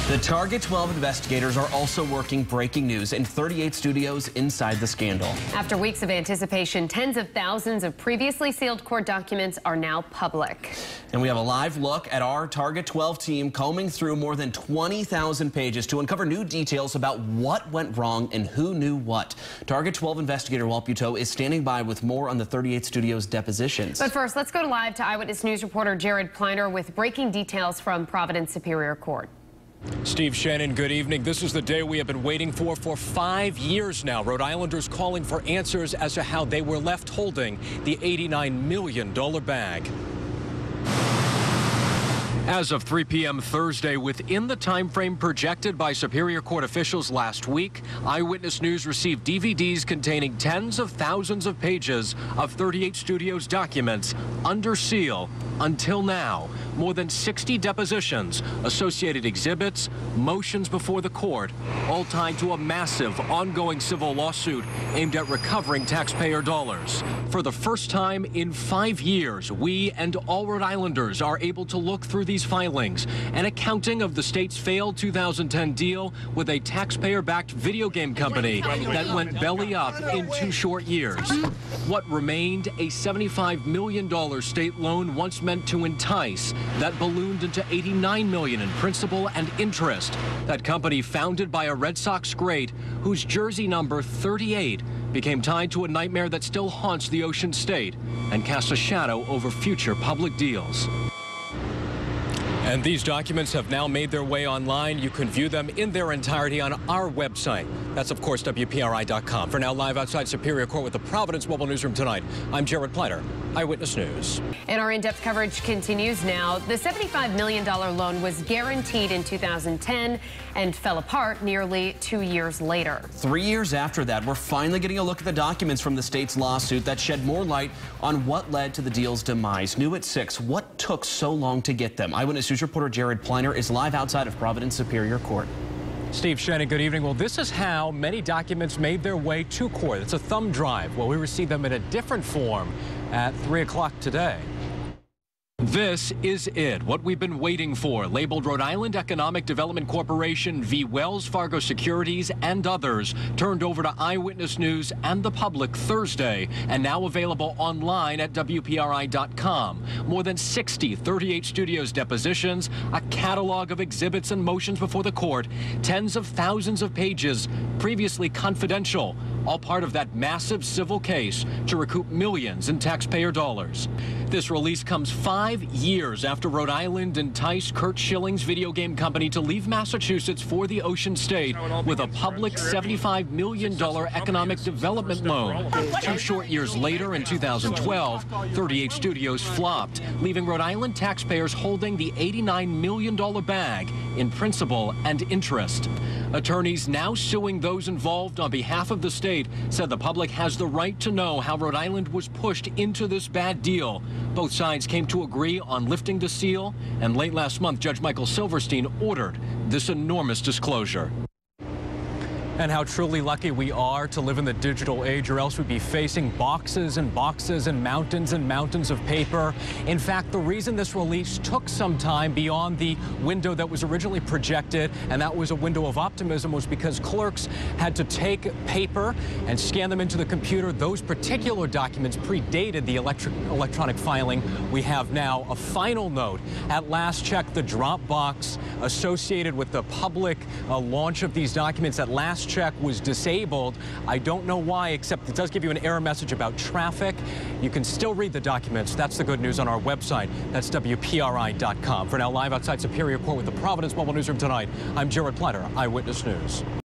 The Target 12 investigators are also working breaking news in 38 studios inside the scandal. After weeks of anticipation, tens of thousands of previously sealed court documents are now public. And we have a live look at our Target 12 team combing through more than 20,000 pages to uncover new details about what went wrong and who knew what. Target 12 investigator Walt Buteau is standing by with more on the 38 studios depositions. But first, let's go live to Eyewitness News reporter Jared Pliner with breaking details from Providence Superior Court. Steve Shannon, good evening. This is the day we have been waiting for 5 years now. Rhode Islanders calling for answers as to how they were left holding the $89 million bag. As of 3 p.m. Thursday, within the time frame projected by Superior Court officials last week, Eyewitness News received DVDs containing tens of thousands of pages of 38 studios documents under seal. Until now, more than 60 depositions, associated exhibits, motions before the court, all tied to a massive ongoing civil lawsuit aimed at recovering taxpayer dollars. For the first time in 5 years, we and all Rhode Islanders are able to look through these filings, an accounting of the state's failed 2010 deal with a taxpayer-backed video game company that went belly up in 2 short years. What remained, a $75 million state loan once meant to entice, that ballooned into $89 million in principal and interest. That company, founded by a Red Sox great whose jersey number 38 became tied to a nightmare that still haunts the Ocean State and casts a shadow over future public deals. And these documents have now made their way online. You can view them in their entirety on our website. That's, of course, WPRI.com. For now, live outside Superior Court with the Providence Mobile Newsroom tonight, I'm Jared Pliner, Eyewitness News. And our in-depth coverage continues now. The $75 million loan was guaranteed in 2010 and fell apart nearly 2 years later. 3 years after that, we're finally getting a look at the documents from the state's lawsuit that shed more light on what led to the deal's demise. New at 6, what took so long to get them? Eyewitness News reporter Jared Pliner is live outside of Providence Superior Court. Steve Shannon, good evening. Well, this is how many documents made their way to court. It's a thumb drive. Well, we received them in a different form at 3 o'clock today. This is it, what we've been waiting for, labeled Rhode Island Economic Development Corporation v. Wells Fargo Securities and others, turned over to Eyewitness News and the public Thursday, and now available online at WPRI.com. More than 60 38 studios depositions, a catalog of exhibits and motions before the court, tens of thousands of pages previously confidential, all part of that massive civil case to recoup millions in taxpayer dollars. This release comes 5 years after Rhode Island enticed Curt Schilling's video game company to leave Massachusetts for the Ocean State with a public $75 million economic development loan. 2 short years later, in 2012, 38 studios flopped, leaving Rhode Island taxpayers holding the $89 million bag in principal and interest. Attorneys now suing those involved on behalf of the state said the public has the right to know how Rhode Island was pushed into this bad deal. Both sides came to agree on lifting the seal, and late last month, Judge Michael Silverstein ordered this enormous disclosure. And how truly lucky we are to live in the digital age, or else we'd be facing boxes and boxes and mountains of paper. In fact, the reason this release took some time beyond the window that was originally projected, and that was a window of optimism, was because clerks had to take paper and scan them into the computer. Those particular documents predated the electronic filing we have now. A final note, at last check, the Dropbox associated with the public launch of these documents at last check was disabled. I don't know why, except it does give you an error message about traffic. You can still read the documents. That's the good news on our website. That's WPRI.com. For now, live outside Superior Court with the Providence Mobile Newsroom tonight, I'm Jared Pliner, Eyewitness News.